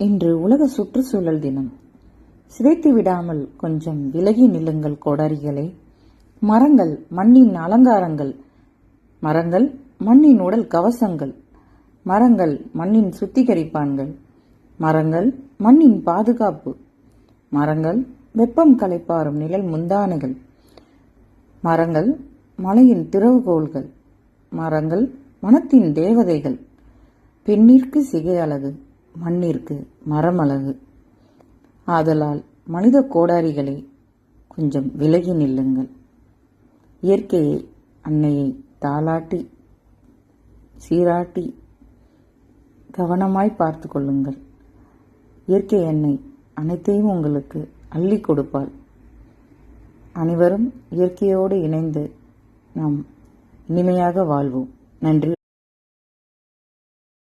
இன்று உலக சுற்றுச்சூழல் தினம். சிதைத்து விடாமல் கொஞ்சம் விலகி நில்லுங்கள் கோடாரிகளே. மரங்கள் மண்ணின் அலங்காரங்கள், மரங்கள் மண்ணின் உடல் கவசங்கள், மரங்கள் மண்ணின் சுத்திகரிப்பான்கள், மரங்கள் மண்ணின் பாதுகாப்பு, மரங்கள் வெப்பம் களைப்பாறும் நிழல் முந்தானைகள், மரங்கள் மலையின் திறவுகோள்கள், மரங்கள் மனத்தின் தேவதைகள். பெண்ணிற்கு சிகை அழகு, மண்ணிற்கு மரமழகு. ஆதலால் மனித கோடாரிகளே, கொஞ்சம் விலகி நில்லுங்கள். இயற்கையை, அன்னையை தாலாட்டி சீராட்டி கவனமாய் பார்த்து கொள்ளுங்கள். இயற்கை அன்னை அனைத்தையும் உங்களுக்கு அள்ளி கொடுப்பாள். அனைவரும் இயற்கையோடு இணைந்து நாம் இனிமையாக வாழ்வோம். நன்றி.